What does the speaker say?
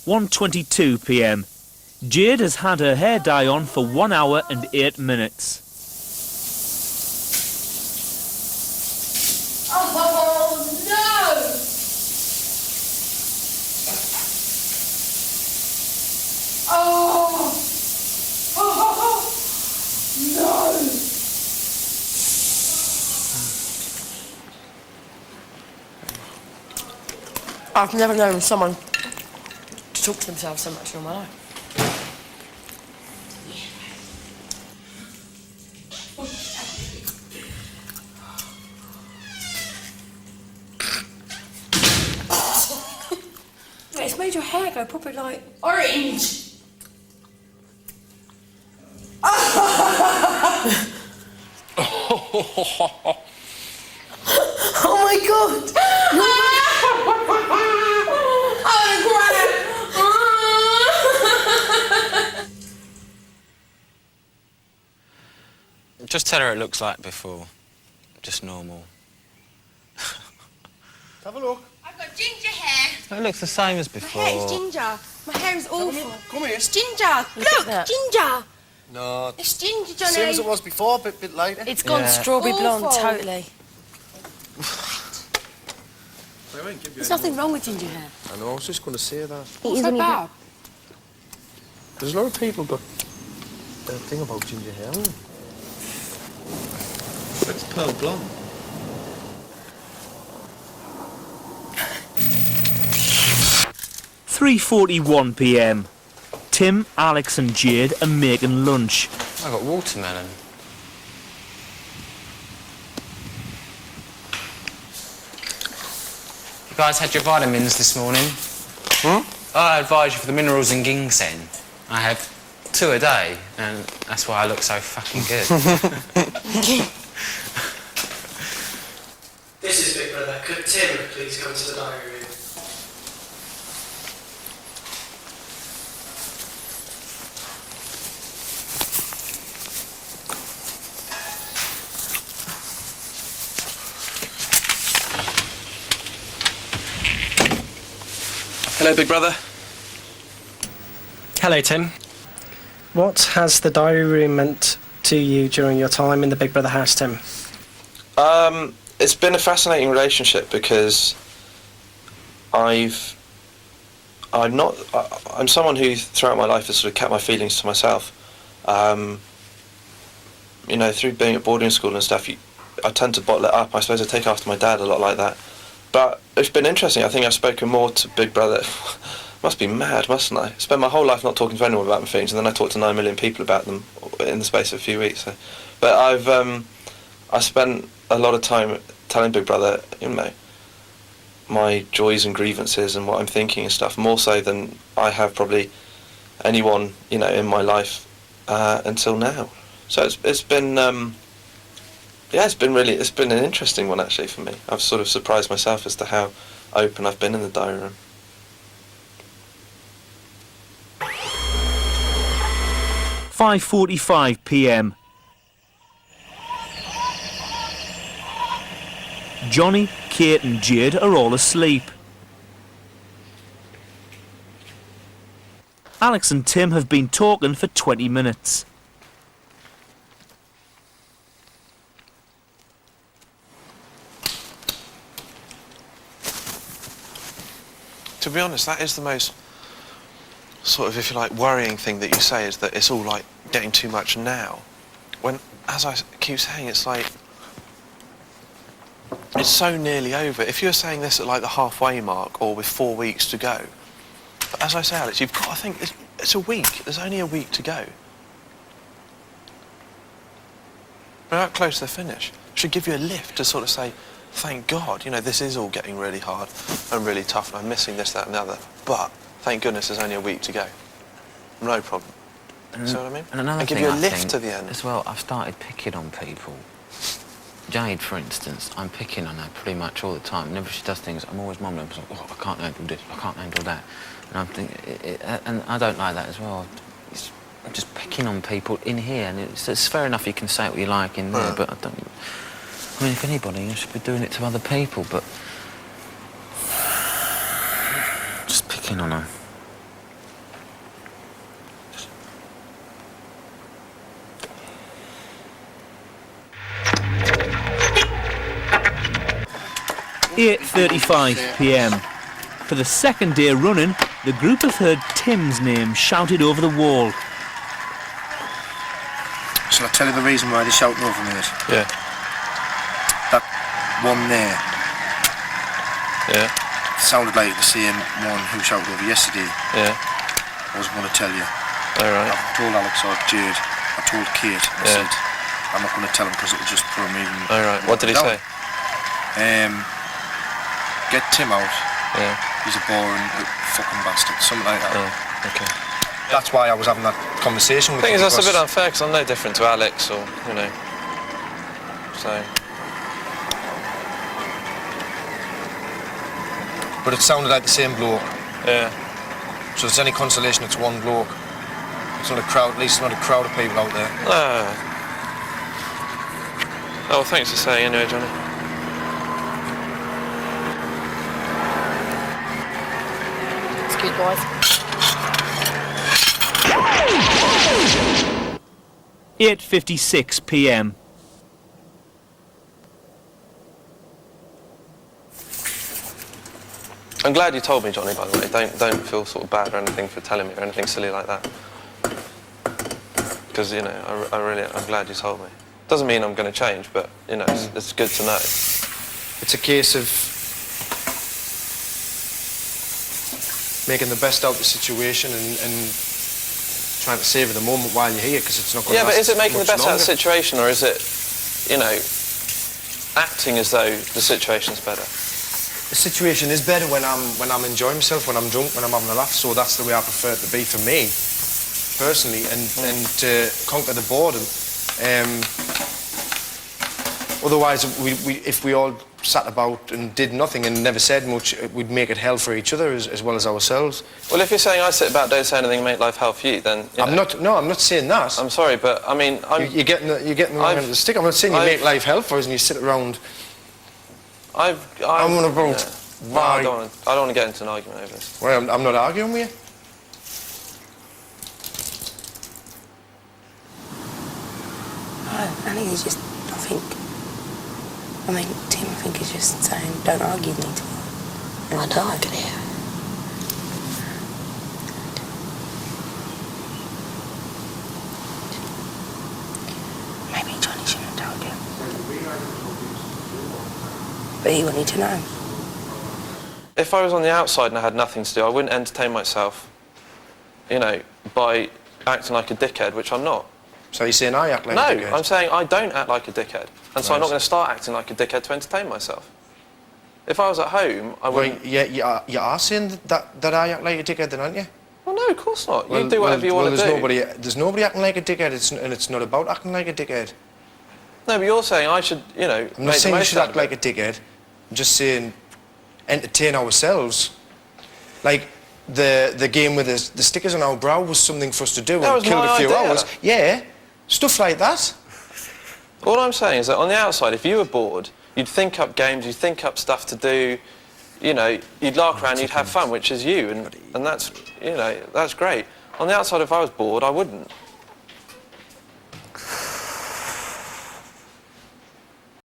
1:22 p.m. Jade has had her hair dye on for 1 hour and 8 minutes. Oh, no! Oh! Oh! No! I've never known someone to talk to themselves so much in my life. It's made your hair go proper like orange. Oh my god! Just tell her it looks like before. Just normal. Have a look. I've got ginger hair. It looks the same as My before. hair is ginger. My hair is awful. Come here. It's ginger. Look, ginger. No, It's ginger, Johnny. same as it was before, but a bit lighter. It's gone Yeah. strawberry blonde, Awful. totally. There's nothing wrong with ginger hair. I know, I was just going to say that. What's so bad? There's a lot of people got a thing about ginger hair. It's pearl blonde. (3:41 p.m. Tim, Alex and Jade are making lunch. I got watermelon. You guys had your vitamins this morning? I advise you for the minerals and ginseng. I have 2 a day, and that's why I look so fucking good. This is Big Brother. Could Tim please come to the diary room? Hello, Big Brother. Hello, Tim. What has the diary room meant to you during your time in the Big Brother house, Tim? It's been a fascinating relationship because I'm someone who throughout my life has sort of kept my feelings to myself. You know, through being at boarding school and stuff, I tend to bottle it up. I suppose I take after my dad a lot like that. But it's been interesting. I think I've spoken more to Big Brother. Must be mad, mustn't I? Spend my whole life not talking to anyone about my feelings, and then I talk to 9 million people about them in the space of a few weeks. So. But I spent a lot of time telling Big Brother, you know, my joys and grievances and what I'm thinking and stuff, more so than I have probably anyone, you know, in my life until now. So it's been it's been an interesting one actually for me. I've sort of surprised myself as to how open I've been in the diary room. (5:45 p.m. Johnny, Kate and Jade are all asleep. Alex and Tim have been talking for 20 minutes. To be honest, that is the most sort of, if you like, worrying thing that you say, is that it's all like getting too much now. When, as I keep saying, it's like, it's so nearly over. If you're saying this at like the halfway mark or with 4 weeks to go, but as I say, Alex, you've got to think, it's a week. There's only a week to go. We're out close to the finish. It should give you a lift to sort of say, thank God, you know, this is all getting really hard and really tough and I'm missing this, that and the other. But thank goodness there's only a week to go. No problem. See what I mean? And another give thing you a I lift think to the end. as well, I've started picking on people. Jade, for instance, I'm picking on her pretty much all the time. Whenever she does things, I'm always mumbling. I'm like, oh, I can't handle this, I can't handle that. And I'm thinking, and I don't like that as well. I'm just picking on people in here, and it's fair enough you can say what you like in there, but I don't. I mean, if anybody, you should be doing it to other people, but just picking on her. 8:35 p.m. For the second day running, the group have heard Tim's name shouted over the wall. Shall I tell you the reason why they're shouting over me? Yeah. That one there Yeah. sounded like the same one who shouted over yesterday. Yeah. I was going to tell you. All right. I told Alex or Jade. I told Kate. I Yeah. said, I'm not going to tell him because it'll just put him even... All right. What did he down. say? Get Tim out. Yeah. He's a boring fucking bastard. Something like that. Oh, okay. That's why I was having that conversation with The thing you. is, that's a because- bit unfair because I'm no different to Alex or, you know. So, But it sounded like the same bloke. yeah. So if there's any consolation, it's one bloke. It's not a crowd, at least not a crowd of people out there. Oh, well, thanks for saying anyway, Johnny. It's good, boys. 8:56 p.m. I'm glad you told me, Johnny, by the way. Don't feel sort of bad or anything for telling me or anything silly like that. Because, you know, I'm glad you told me. Doesn't mean I'm going to change, but, you know, it's good to know. It's a case of making the best out of the situation and trying to savour the moment while you're here, because it's not going to Yeah, but last is it making the much best out of the longer. situation, or is it, you know, acting as though the situation's better? The situation is better when I'm enjoying myself, when I'm drunk, when I'm having a laugh. So that's the way I prefer it to be for me, personally, and to conquer the boredom. Otherwise, if we all sat about and did nothing and never said much, we'd make it hell for each other as well as ourselves. Well, if you're saying I sit about, don't say anything, and make life hell for you, then you know, I'm not saying that. I'm sorry, but I mean, You're getting the wrong end of the stick. I'm not saying you make life hell for us and you sit around. I'm on about yeah. No, why. I don't want to get into an argument over this. Well, I'm not arguing with you. I think he's just, Tim, I think, is just saying, don't argue with me tomorrow. I don't argue with you. Maybe Johnny shouldn't have told you. But he wanted to know. If I was on the outside and I had nothing to do, I wouldn't entertain myself, you know, by acting like a dickhead, which I'm not. So you're saying I act like a No, dickhead? I'm saying I don't act like a dickhead. And so I'm Right. not going to start acting like a dickhead to entertain myself. If I was at home, I Well, wouldn't... yeah, you are saying that I act like a dickhead then, aren't you? Well, no, of course not. You do whatever you want to do. There's nobody acting like a dickhead, and it's not about acting like a dickhead. No, but you're saying I should, you know, I'm not saying you should act like a dickhead. I'm just saying entertain ourselves. Like the game with the stickers on our brow was something for us to do That and was killed my a few idea. hours. Yeah, stuff like that. All I'm saying is that on the outside, if you were bored, you'd think up games, you'd think up stuff to do, you know, you'd lark around, you'd have fun, which is you, and that's, you know, that's great. On the outside, if I was bored, I wouldn't.